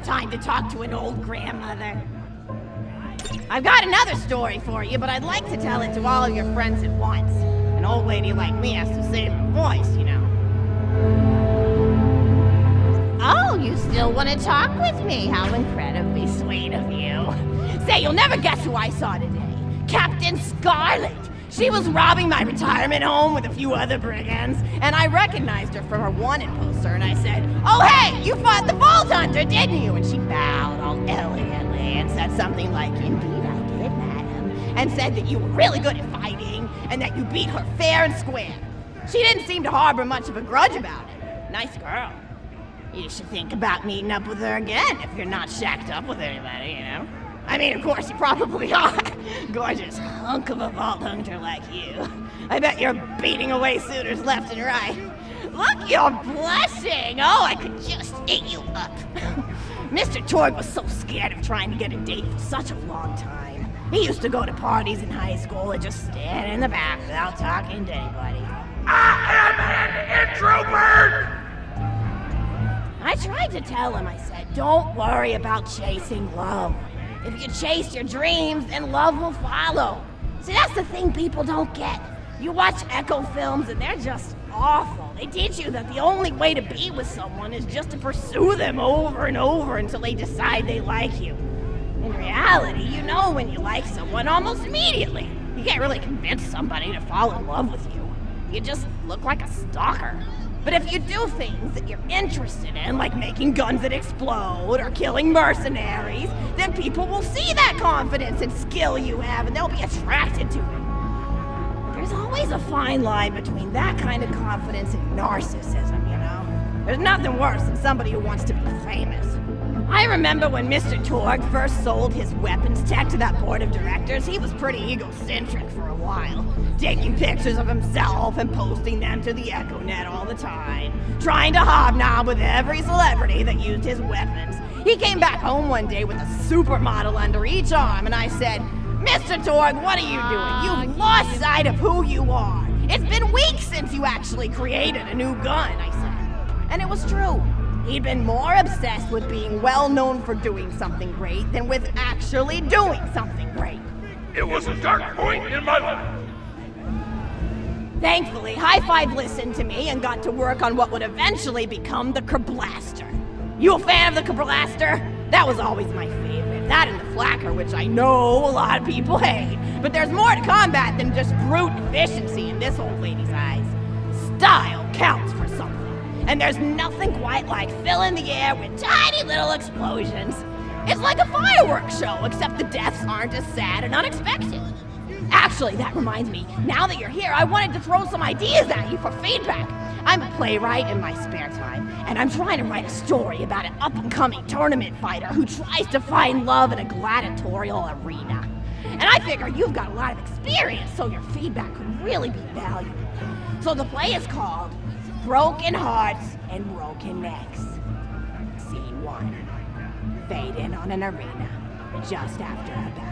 time to talk to an old grandmother. I've got another story for you, but I'd like to tell it to all of your friends at once. An old lady like me has to save her voice, you know. Oh, you still want to talk with me? How incredibly sweet of you. Say, you'll never guess who I saw today. Captain Scarlet. She was robbing my retirement home with a few other brigands, and I recognized her from her wanted poster, and I said, "Oh, hey, you fought the Vault Hunter, didn't you?" And she bowed all elegantly and said something like, "Indeed I did, madam," and said that you were really good at fighting, and that you beat her fair and square. She didn't seem to harbor much of a grudge about it. Nice girl. You should think about meeting up with her again if you're not shacked up with anybody, you know? I mean, of course, you probably are. Gorgeous hunk of a Vault Hunter like you. I bet you're beating away suitors left and right. Look, you're blushing. Oh, I could just eat you up. Mr. Torg was so scared of trying to get a date for such a long time. He used to go to parties in high school and just stand in the back without talking to anybody. I am an introvert! I tried to tell him, I said, don't worry about chasing love. If you chase your dreams, then love will follow. See, that's the thing people don't get. You watch Echo films and they're just awful. They teach you that the only way to be with someone is just to pursue them over and over until they decide they like you. In reality, you know when you like someone almost immediately. You can't really convince somebody to fall in love with you. You just look like a stalker. But if you do things that you're interested in, like making guns that explode or killing mercenaries, then people will see that confidence and skill you have and they'll be attracted to it. There's always a fine line between that kind of confidence and narcissism, you know? There's nothing worse than somebody who wants to be famous. I remember when Mr. Torg first sold his weapons tech to that board of directors, he was pretty egocentric for a while, taking pictures of himself and posting them to the EchoNet all the time, trying to hobnob with every celebrity that used his weapons. He came back home one day with a supermodel under each arm, and I said, "Mr. Torg, what are you doing? You've lost sight of who you are. It's been weeks since you actually created a new gun," I said. And it was true. He'd been more obsessed with being well known for doing something great than with actually doing something great. It was a dark point in my life. Thankfully, High Five listened to me and got to work on what would eventually become the Kerblaster. You a fan of the Kerblaster? That was always my favorite. That and the Flacker, which I know a lot of people hate. But there's more to combat than just brute efficiency in this old lady's eyes. Style counts for something. And there's nothing quite like filling the air with tiny little explosions. It's like a fireworks show, except the deaths aren't as sad and unexpected. Actually, that reminds me, now that you're here, I wanted to throw some ideas at you for feedback. I'm a playwright in my spare time, and I'm trying to write a story about an up-and-coming tournament fighter who tries to find love in a gladiatorial arena. And I figure you've got a lot of experience, so your feedback could really be valuable. So the play is called Broken Hearts and Broken Necks. Scene 1. Fade in on an arena, just after a battle.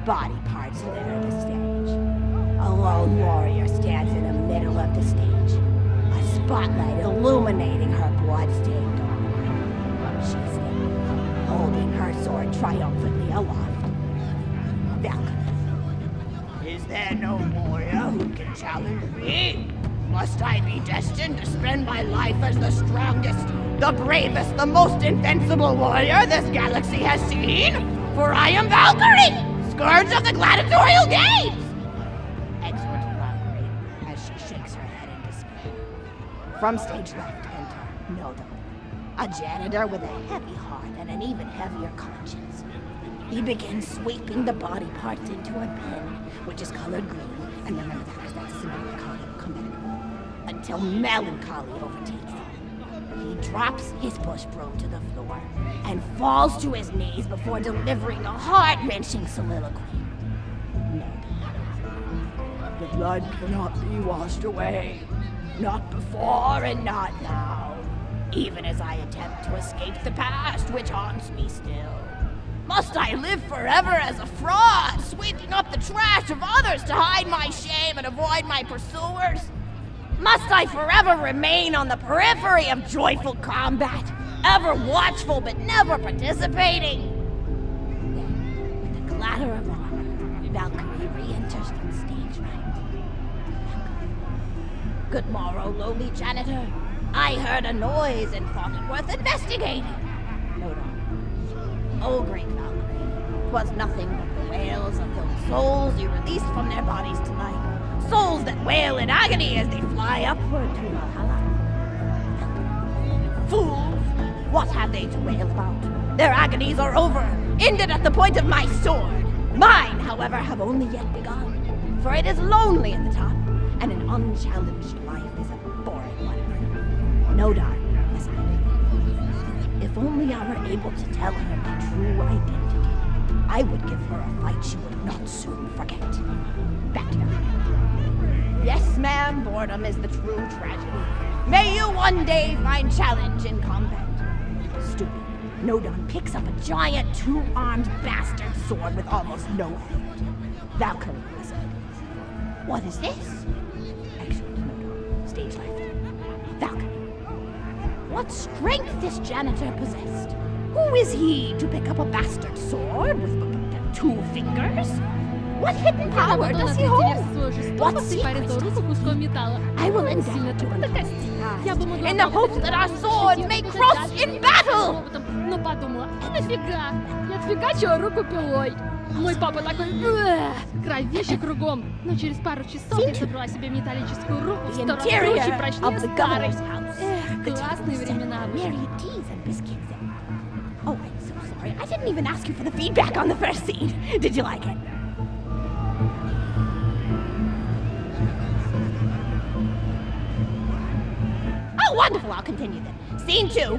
Body parts litter the stage. A lone warrior stands in the middle of the stage, a spotlight illuminating her blood-stained arm. She's there, holding her sword triumphantly aloft. Balcony. Is there no warrior who can challenge me? Must I be destined to spend my life as the strongest, the bravest, the most invincible warrior this galaxy has seen? For I am Valkyrie, scourge of the gladiatorial games! Exhort Valkyrie as she shakes her head in despair. From stage left enter Nodo, a janitor with a heavy heart and an even heavier conscience. He begins sweeping the body parts into a bin, which is colored green, and remember that because that's a symbol of combat. Until melancholy overtakes him. He drops his push broom to the floor and falls to his knees before delivering a heart-wrenching soliloquy. No. The blood cannot be washed away. Not before and not now. Even as I attempt to escape the past which haunts me still. Must I live forever as a fraud, sweeping up the trash of others to hide my shame and avoid my pursuers? Must I forever remain on the periphery of joyful combat, ever watchful but never participating. Then, with a clatter of armor, Valkyrie re-enters the stage right. Good morrow, lowly janitor. I heard a noise and thought it worth investigating. Note on. Oh, great Valkyrie, 'twas nothing but the wails of those souls you released from their bodies tonight. Souls that wail in agony as they fly upward to Valhalla. Fools! What have they to wail about? Their agonies are over, ended at the point of my sword. Mine, however, have only yet begun, for it is lonely at the top, and an unchallenged life is a boring one. No doubt, yes, if only I were able to tell her my true identity, I would give her a fight she would not soon forget. Back to her. Yes, ma'am, boredom is the true tragedy. May you one day find challenge in combat. Stupid. Nodon picks up a giant two-armed bastard sword with almost no effort. Valkyrie listens. What is this? Excellent, Nodon. Stage left. Valkyrie. What strength this janitor possessed? Who is he to pick up a bastard sword with two fingers? What hidden power does he hold? What secrets does he? I will endeavor to understand, in the hopes that our swords may cross in battle! Но подумала, нафига? Я отфигачила руку пилой. Мой папа такой, кровище кругом. Но через пару часов я собрала себе металлическую руку, 100 раз круче, прочнее старой. Классные времена были. Oh, I'm so sorry. I didn't even ask you for the feedback on the first scene. Did you like it? Oh, wonderful. I'll continue then. Scene 2.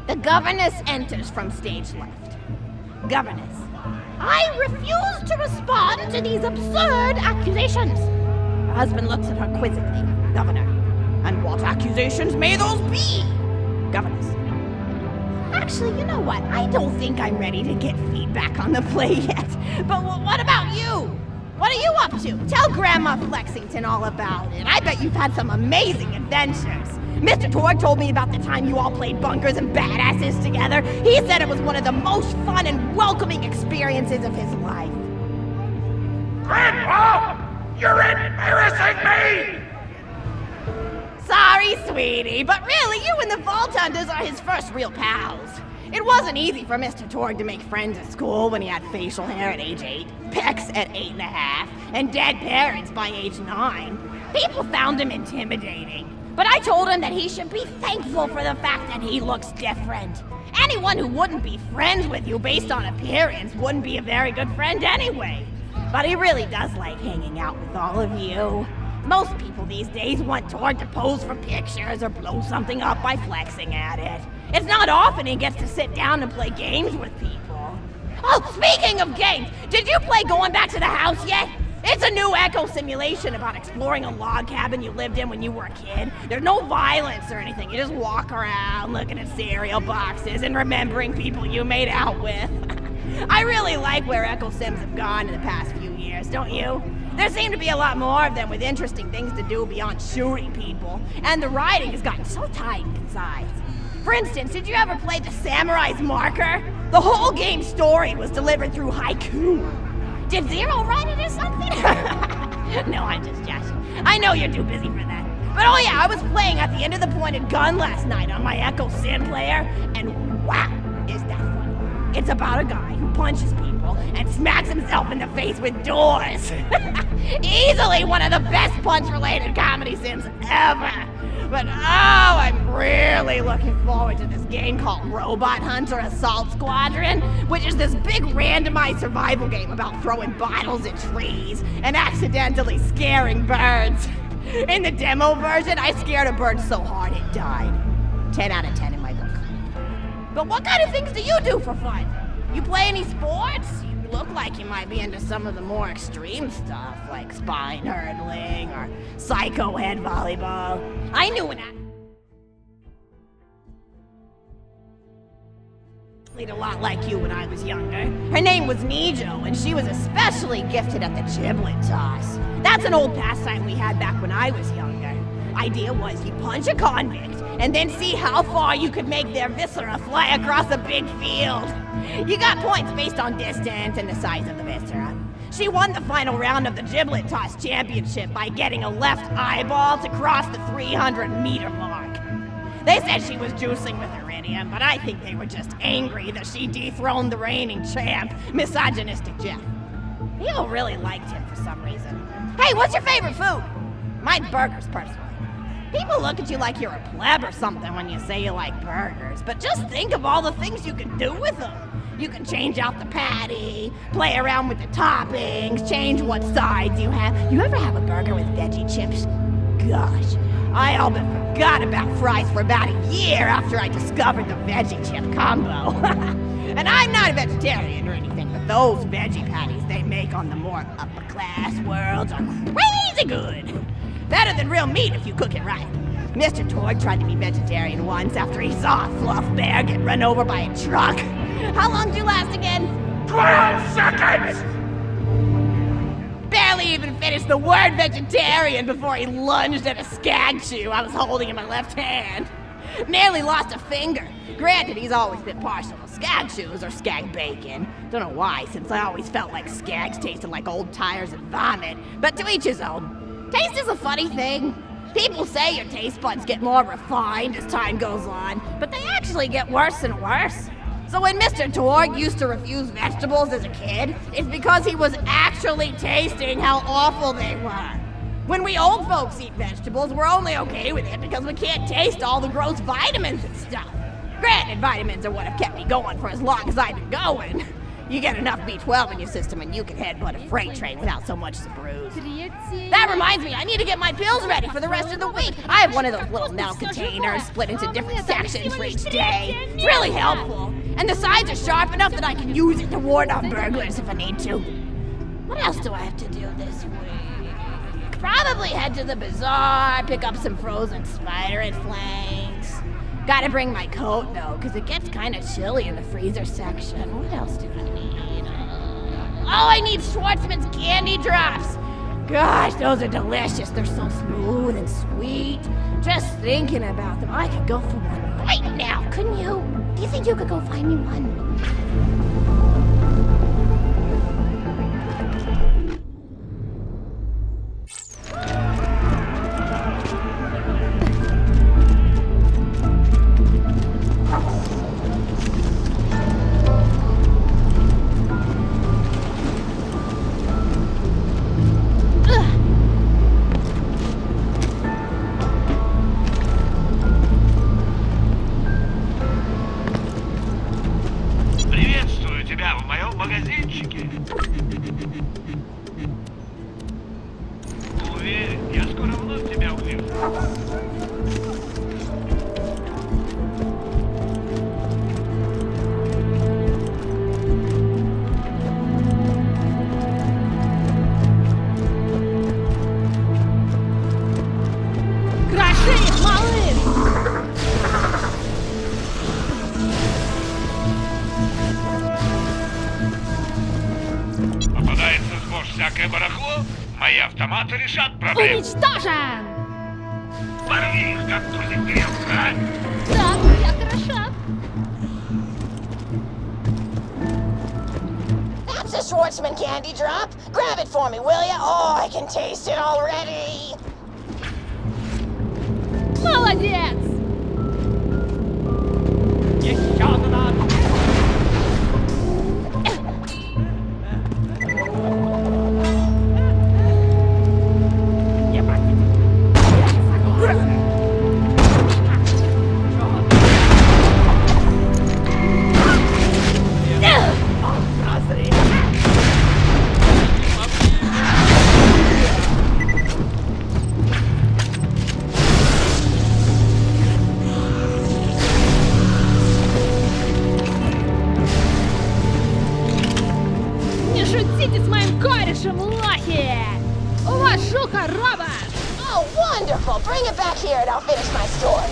The governess enters from stage left. Governess. I refuse to respond to these absurd accusations. Her husband looks at her quizzically. Governor. And what accusations may those be? Governess. Actually, you know what? I don't think I'm ready to get feedback on the play yet. But what about you? What are you up to? Tell Grandma Fleksington all about it. I bet you've had some amazing adventures. Mr. Torg told me about the time you all played bunkers and badasses together. He said it was one of the most fun and welcoming experiences of his life. Grandpa! You're embarrassing me! Sorry, sweetie, but really, you and the Vault Hunters are his first real pals. It wasn't easy for Mr. Torg to make friends at school when he had facial hair at age 8, pecs at 8.5, and dead parents by age 9. People found him intimidating. But I told him that he should be thankful for the fact that he looks different. Anyone who wouldn't be friends with you based on appearance wouldn't be a very good friend anyway. But he really does like hanging out with all of you. Most people these days want Torg to pose for pictures or blow something up by flexing at it. It's not often he gets to sit down and play games with people. Oh, speaking of games, did you play Going Back to the House yet? It's a new echo simulation about exploring a log cabin you lived in when you were a kid. There's no violence or anything. You just walk around looking at cereal boxes and remembering people you made out with. I really like where echo sims have gone in the past few years, don't you? There seem to be a lot more of them with interesting things to do beyond shooting people, and the writing has gotten so tight and concise. For instance, did you ever play The Samurai's Marker? The whole game's story was delivered through haiku. Did Zero write it or something? No, I'm just joshing. I know you're too busy for that. But oh yeah, I was playing at the end of the pointed gun last night on my Echo Sim player, and wow, is that fun. It's about a guy who punches people and smacks himself in the face with doors. Easily one of the best punch-related comedy sims ever. But oh, I'm really looking forward to this game called Robot Hunter Assault Squadron, which is this big randomized survival game about throwing bottles at trees and accidentally scaring birds. In the demo version, I scared a bird so hard it died. 10 out of 10 in my book. But what kind of things do you do for fun? You play any sports? You look like you might be into some of the more extreme stuff, like spine hurdling or psycho head volleyball. I knew an athlete a lot like you when I was younger. Her name was Nijo, and she was especially gifted at the giblet toss. That's an old pastime we had back when I was younger. Idea was you punch a convict, and then see how far you could make their viscera fly across a big field. You got points based on distance and the size of the viscera. She won the final round of the giblet toss championship by getting a left eyeball to cross the 300-meter mark. They said she was juicing with iridium, but I think they were just angry that she dethroned the reigning champ, misogynistic Jeff. People really liked him for some reason. Hey, what's your favorite food? Mine's burgers, personally. People look at you like you're a pleb or something when you say you like burgers, but just think of all the things you can do with them. You can change out the patty, play around with the toppings, change what sides you have. You ever have a burger with veggie chips? Gosh, I all but forgot about fries for about a year after I discovered the veggie chip combo. And I'm not a vegetarian or anything, but those veggie patties they make on the more upper class worlds are crazy good. Better than real meat if you cook it right. Mr. Torg tried to be vegetarian once after he saw a fluff bear get run over by a truck. How long did you last again? 12 seconds! Barely even finished the word vegetarian before he lunged at a skag chew I was holding in my left hand. Nearly lost a finger. Granted, he's always been partial to skag chews or skag bacon. Don't know why, since I always felt like skags tasted like old tires and vomit. But to each his own. Taste is a funny thing. People say your taste buds get more refined as time goes on, but they actually get worse and worse. So when Mr. Torg used to refuse vegetables as a kid, it's because he was actually tasting how awful they were. When we old folks eat vegetables, we're only okay with it because we can't taste all the gross vitamins and stuff. Granted, vitamins are what have kept me going for as long as I've been going. You get enough B12 in your system and you can headbutt a freight train without so much as a bruise. That reminds me, I need to get my pills ready for the rest of the week. I have one of those little metal containers split into different sections for each day. It's really helpful. And the sides are sharp enough that I can use it to ward off burglars if I need to. What else do I have to do this week? Probably head to the bazaar, pick up some frozen spider and flanks. Gotta bring my coat though, because it gets kind of chilly in the freezer section. What else do I need? Oh, I need Schwartzman's candy drops. Gosh, those are delicious. They're so smooth and sweet. Just thinking about them, I could go for one right now, couldn't you? Do you think you could go find me one? Всякое барахло, мои автоматы решат проблему. Уничтожен! Порви их, как тузик грелка. Да, я хороша. That's a Schwartzman candy drop. Grab it for me, will ya? Oh, I can taste it already. Молодец! Еще одна. Wonderful. Bring it back here and I'll finish my story.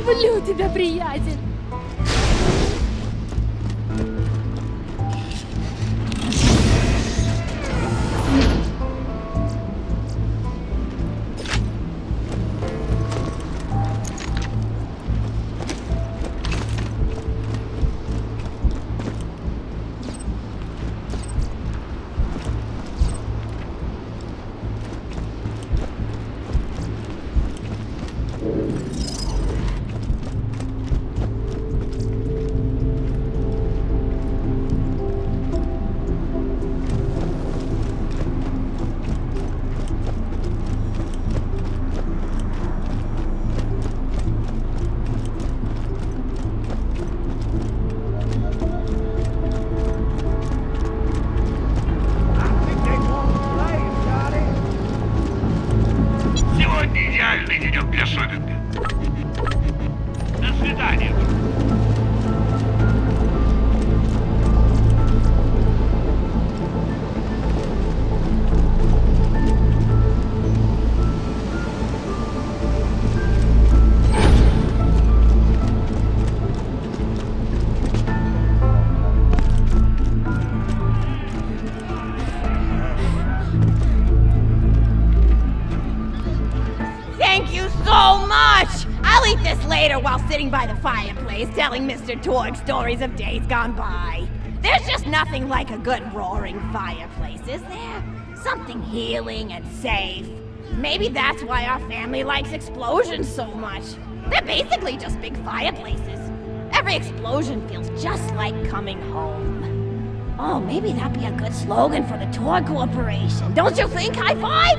Люблю тебя, приятель. Сегодня идеальный денек для шопинга. До свидания. Thank you so much! I'll eat this later while sitting by the fireplace telling Mr. Torg stories of days gone by. There's just nothing like a good roaring fireplace, is there? Something healing and safe. Maybe that's why our family likes explosions so much. They're basically just big fireplaces. Every explosion feels just like coming home. Oh, maybe that'd be a good slogan for the Torg Corporation. Don't you think, High Five?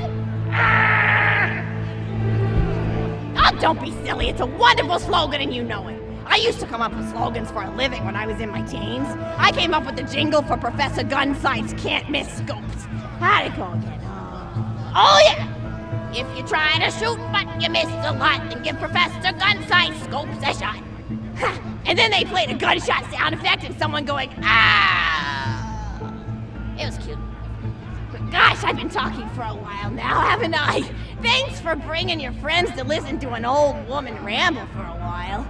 Oh, don't be silly. It's a wonderful slogan and you know it. I used to come up with slogans for a living when I was in my teens. I came up with the jingle for Professor Gunsight's Can't Miss Scopes. How'd it go again? Oh yeah! If you're trying to shoot but you missed a lot, then give Professor Gunsight Scopes a shot. And then they played a gunshot sound effect and someone going, ah! It was cute. But gosh, I've been talking for a while now, haven't I? Thanks for bringing your friends to listen to an old woman ramble for a while.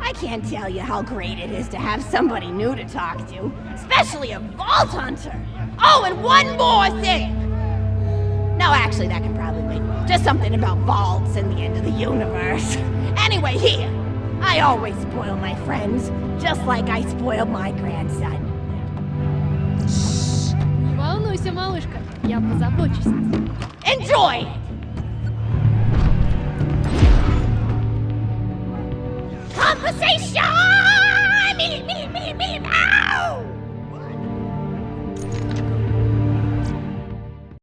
I can't tell you how great it is to have somebody new to talk to, especially a vault hunter. Oh, and one more thing. No, actually, that can probably wait. Just something about vaults and the end of the universe. Anyway, here. I always spoil my friends, just like I spoiled my grandson. Не волнуйся, малышка, я позабочусь. Enjoy!